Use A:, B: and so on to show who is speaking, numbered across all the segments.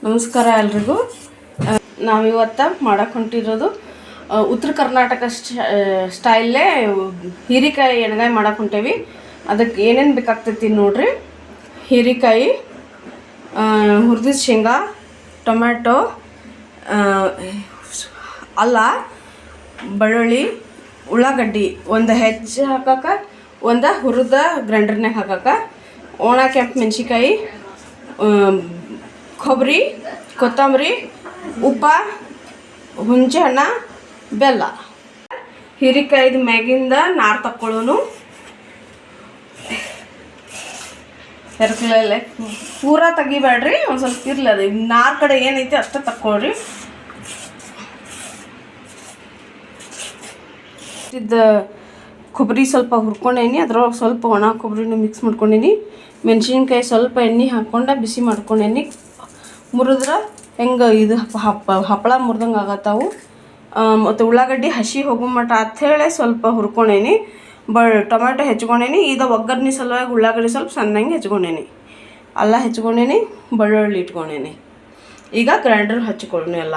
A: ನಮಸ್ಕಾರ ಎಲ್ರಿಗೂ. ನಾವಿವತ್ತು ಮಾಡಕ್ಕೆ ಹೊಂಟಿರೋದು ಉತ್ತರ ಕರ್ನಾಟಕ ಸ್ಟೈಲೇ ಹೀರೆಕಾಯಿ ಎಣ್ಗಾಯಿ ಮಾಡಕ್ಕೆ ಹೊಂಟೇವಿ. ಅದಕ್ಕೆ ಏನೇನು ಬೇಕಾಗ್ತೈತಿ ನೋಡ್ರಿ. ಹೀರೆಕಾಯಿ, ಹುರಿದಿದ ಶೇಂಗಾ, ಟೊಮ್ಯಾಟೊ, ಅಲ್ಲ, ಬೆಳ್ಳುಳ್ಳಿ, ಉಳ್ಳಾಗಡ್ಡಿ ಒಂದು ಹೆಚ್ಚು ಹಾಕಕ್ಕೆ, ಒಂದು ಹುರಿದ ಗ್ರೈಂಡರ್ನಾಗ ಹಾಕಕ್ಕೆ, ಒಣ ಕೆಂಪು ಮೆಣಸಿಕಾಯಿ, ಕೊಬ್ಬರಿ, ಕೊತ್ತಂಬರಿ, ಉಪ್ಪು, ಹುಣಸೆ ಹಣ್ಣು, ಬೆಲ್ಲ. ಹೀರೆಕಾಯ್ದು ಮ್ಯಾಗಿಂದ ನಾರು ತಕ್ಕೊಳ್ಳೋನು. ಹೆರ್ಕಲಲ್ಲೇ ಪೂರಾ ತೆಗಿಬೇಡ್ರಿ, ಒಂದು ಸ್ವಲ್ಪ ಇರಲಿ. ಅದು ನಾರು ಕಡೆ ಏನೈತಿ ಅಷ್ಟೇ ತಕ್ಕೊಳ್ರಿ. ಇದು ಕೊಬ್ಬರಿ ಸ್ವಲ್ಪ ಹುರ್ಕೊಂಡೇನಿ, ಅದ್ರೊಳಗೆ ಸ್ವಲ್ಪ ಒಣ ಕೊಬ್ಬರಿನ ಮಿಕ್ಸ್ ಮಾಡ್ಕೊಂಡೇನಿ. ಮೆಣಸಿನ್ಕಾಯಿ ಸ್ವಲ್ಪ ಎಣ್ಣೆ ಹಾಕ್ಕೊಂಡು ಬಿಸಿ ಮಾಡ್ಕೊಂಡೇನಿ. ಮುರಿದ್ರೆ ಹೆಂಗೆ ಇದು ಹಪ್ಪಳ ಮುರಿದಂಗೆ ಆಗತ್ತವು. ಮತ್ತು ಉಳ್ಳಾಗಡ್ಡಿ ಹಸಿ ಹೋಗೋ ಮಟ್ಟ ಅಂಥೇಳಿ ಸ್ವಲ್ಪ ಹುರ್ಕೊಂಡೇನಿ. ಟೊಮ್ಯಾಟೊ ಹೆಚ್ಕೊಂಡೇನಿ. ಇದು ಒಗ್ಗರಣೆ ಸಲುವಾಗಿ ಉಳ್ಳಾಗಡ್ಡಿ ಸ್ವಲ್ಪ ಸಣ್ಣಂಗೆ ಹೆಚ್ಕೊಂಡೇನಿ. ಅಲ್ಲ ಹೆಚ್ಕೊಂಡೇನಿ, ಬೆಳ್ಳುಳ್ಳಿ ಇಟ್ಕೊಂಡೇನಿ. ಈಗ ಗ್ರೈಂಡರ್ ಹಚ್ಕೊಳ್ಳೋಣ. ಎಲ್ಲ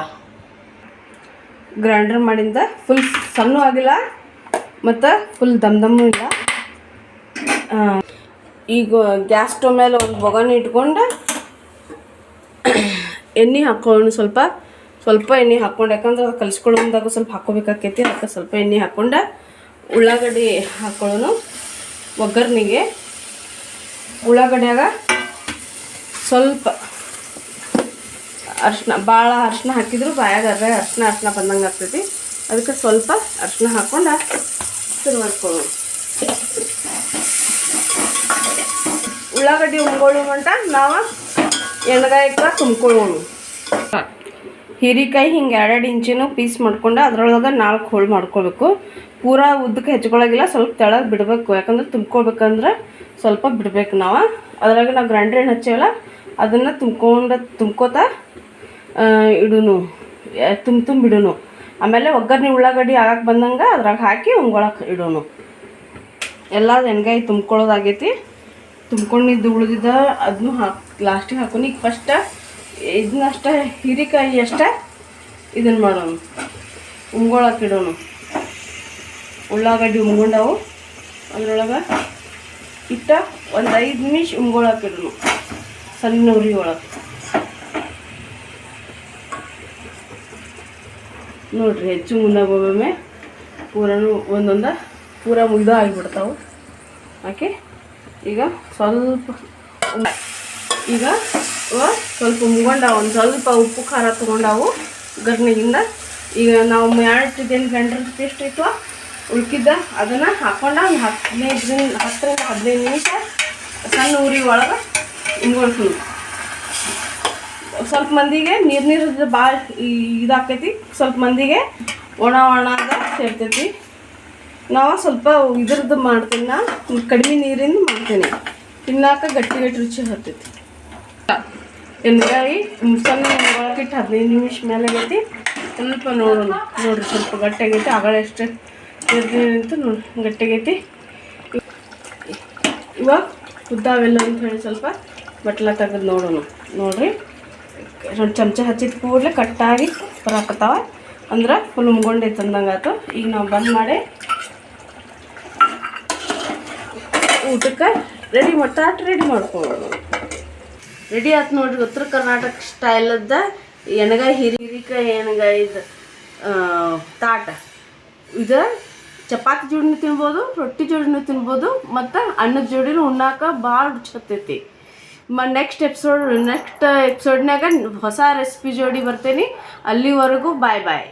A: ಗ್ರೈಂಡರ್ ಮಾಡಿಂದ ಫುಲ್ ಸಣ್ಣ ಆಗಿಲ್ಲ ಮತ್ತು ಫುಲ್ ದಮ್ಮು ಇಲ್ಲ. ಈಗ ಗ್ಯಾಸ್ ಸ್ಟವ್ ಮೇಲೆ ಒಂದು ಬೊಗಣೆ ಇಟ್ಕೊಂಡು ಎಣ್ಣೆ ಹಾಕ್ಕೊಳ್ಳೋಣ. ಸ್ವಲ್ಪ ಎಣ್ಣೆ ಹಾಕ್ಕೊಂಡು, ಯಾಕಂದ್ರೆ ಅದು ಕಲಿಸ್ಕೊಳ್ಳೋದಾಗ ಸ್ವಲ್ಪ ಹಾಕ್ಕೋಬೇಕಾಕೈತಿ. ಅದಕ್ಕೆ ಸ್ವಲ್ಪ ಎಣ್ಣೆ ಹಾಕ್ಕೊಂಡು ಉಳ್ಳಾಗಡ್ಡಿ ಹಾಕ್ಕೊಳ್ಳೋಣ. ಒಗ್ಗರಣೆಗೆ ಉಳ್ಳಾಗಡ್ಡಿಯಾಗ ಸ್ವಲ್ಪ ಅರಿಶಿನ, ಭಾಳ ಅರಿಶಿನ ಹಾಕಿದ್ರು ಬಾಯಾಗ ಅರಿಶಿನ ಬಂದಂಗೆ ಆಗ್ತೈತಿ. ಅದಕ್ಕೆ ಸ್ವಲ್ಪ ಅರಿಶಿನ ಹಾಕ್ಕೊಂಡು ಶುರು ಮಾಡ್ಕೊಳ್ಳೋಣ. ಉಳ್ಳಾಗಡ್ಡಿ ಉಂಗೊಳ್ಳೋ ಮಟ್ಟ ನಾವು ಎಣ್ಗಾಯ್ಕ ತುಂಬ್ಕೊಳ್ಳೋಣ. ಹೀರೆಕಾಯಿ ಹಿಂಗೆ 2 ಇಂಚಿನ ಪೀಸ್ ಮಾಡ್ಕೊಂಡು ಅದ್ರೊಳಗೆ 4 ಹೋಳು ಮಾಡ್ಕೊಳ್ಬೇಕು. ಪೂರಾ ಉದ್ದಕ್ಕೆ ಹೆಚ್ಕೊಳಗಿಲ್ಲ, ಸ್ವಲ್ಪ ತೆಳಗೆ ಬಿಡಬೇಕು. ಯಾಕಂದ್ರೆ ತುಂಬ್ಕೊಳ್ಬೇಕಂದ್ರೆ ಸ್ವಲ್ಪ ಬಿಡ್ಬೇಕು. ನಾವು ಅದ್ರಾಗ ನಾವು ಗ್ರೈಂಡರ್ ಏನು ಹಚ್ಚೇವಲ್ಲ ಅದನ್ನು ತುಂಬ್ಕೋತಾ ಇಡೋನು, ತುಂಬಿಡೋನು. ಆಮೇಲೆ ಒಗ್ಗರಣೆ ಉಳ್ಳಾಗಡ್ಡಿ ಆಗಕ್ಕೆ ಬಂದಂಗೆ ಅದ್ರಾಗ ಹಾಕಿ ಉಂಗೊಳಕ್ಕೆ ಇಡೋನು. ಎಲ್ಲ ಎಣ್ಗಾಯಿ ತುಂಬ್ಕೊಳ್ಳೋದಾಗೈತಿ. ತುಂಬ್ಕೊಂಡಿದ್ದು ಉಳಿದಿದ್ದ ಅದನ್ನು ಲಾಸ್ಟಿಗೆ ಹಾಕೋನು. ಈಗ ಫಸ್ಟ್ ಇದನ್ನಷ್ಟೇ, ಹೀರೆಕಾಯಿ ಅಷ್ಟೇ ಇದನ್ನು ಮಾಡೋನು, ಉಂಗೊಳಕ್ಕೆ ಇಡೋನು. ಉಳ್ಳಾಗಡ್ಡಿ ಉಮ್ಗೊಂಡವು ಅದ್ರೊಳಗೆ ಇಟ್ಟ ಒಂದು 5 ನಿಮಿಷ ಉಮ್ಗೊಳಕ್ಕೆ ಇಡೋನು ಸಣ್ಣ ಉರಿ ಒಳಗೆ. ನೋಡ್ರಿ, ಹೆಚ್ಚು ಮುಂದಾಗೊಮ್ಮೆ ಪೂರನೂ ಒಂದೊಂದು ಪೂರ ಮುಗ್ದು ಆಗಿಬಿಡ್ತಾವೆ. ಓಕೆ, ಈಗ ಸ್ವಲ್ಪ ಉಮ್ಗೊಂಡವು. ಒಂದು ಸ್ವಲ್ಪ ಉಪ್ಪು ಖಾರ ತೊಗೊಂಡವು ಗರ್ನಿಗಿಂದ. ಈಗ ನಾವು ಮಾಡಿಟ್ಟಿದ್ದೇನು ಗ್ರೈಂಡರ್ ಪೇಸ್ಟ್ ಇತ್ತು ಉಳ್ಕಿದ್ದ ಅದನ್ನು ಹಾಕ್ಕೊಂಡು ಒಂದು 10-15 ನಿಮಿಷ ಸಣ್ಣ ಉರಿ ಒಳಗೆ ಉಮ್ಗೊಳ್ತೀನಿ. ಸ್ವಲ್ಪ ಮಂದಿಗೆ ನೀರು ಭಾಳ ಇದಾಕೈತಿ, ಸ್ವಲ್ಪ ಮಂದಿಗೆ ಒಣದ ಸೇರ್ತೈತಿ. ನಾವು ಸ್ವಲ್ಪ ಇದ್ರದ್ದು ಮಾಡ್ತೀನಿ, ನಾ ಕಡಿಮೆ ನೀರಿಂದ ಮಾಡ್ತೀನಿ. ತಿನ್ನಾಕ ಗಟ್ಟಿ ರುಚಿ ಹತ್ತೈತಿ. ಎಣ್ಗಾಯಿ ಸಣ್ಣ ಒಳಗಿಟ್ಟು 15 ನಿಮಿಷ ಮೇಲೆ ಆಗೈತಿ. ಸ್ವಲ್ಪ ನೋಡ್ರಿ ಸ್ವಲ್ಪ ಗಟ್ಟಿಯಾಗೈತಿ. ಆಗಳ ಎಷ್ಟು ಅಂತ ನೋಡಿ ಗಟ್ಟಿಯಾಗೈತಿ. ಇವಾಗ ಉದ್ದಾವೆಲ್ಲ ಅಂತ ಹೇಳಿ ಸ್ವಲ್ಪ ಬಟ್ಲ ತೆಗೆದು ನೋಡೋಣ. ನೋಡ್ರಿ, 2 ಚಮಚ ಹಚ್ಚಿದ ಕೂಡಲೇ ಕಟ್ಟಾಗಿ ಬರಾಕತ್ತಾವ. ಅಂದ್ರೆ ಫುಲ್ ಉಮ್ಗೊಂಡೈತೆ ಅಂದಂಗೆ ಆಯ್ತು. ಈಗ ನಾವು ಬಂದ್ ಮಾಡಿ ಊಟಕ್ಕೆ ರೆಡಿ ಮಾಡ್ಕೊಳ್ಳೋಣ. ರೆಡಿ ಆಯ್ತು ನೋಡ್ರಿ. ಉತ್ತರ ಕರ್ನಾಟಕ ಸ್ಟೈಲದ ಎಣ್ಗಾಯಿ ಹೀರೆಕಾಯಿ ಎಣ್ಗಾಯಿದು ತಾಟ. ಇದು ಚಪಾತಿ ಜೋಡಿನೂ ತಿನ್ಬೋದು, ರೊಟ್ಟಿ ಜೋಡಿನೂ ತಿನ್ಬೋದು, ಮತ್ತು ಅನ್ನದ ಜೋಡಿನೂ ಉಣ್ಣಾಕ ಭಾಳ ರುಚಿ ಹತ್ತೈತಿ. ನೆಕ್ಸ್ಟ್ ಎಪಿಸೋಡ್ನಾಗ ಹೊಸ ರೆಸಿಪಿ ಜೋಡಿ ಬರ್ತೀನಿ. ಅಲ್ಲಿವರೆಗೂ ಬಾಯ್.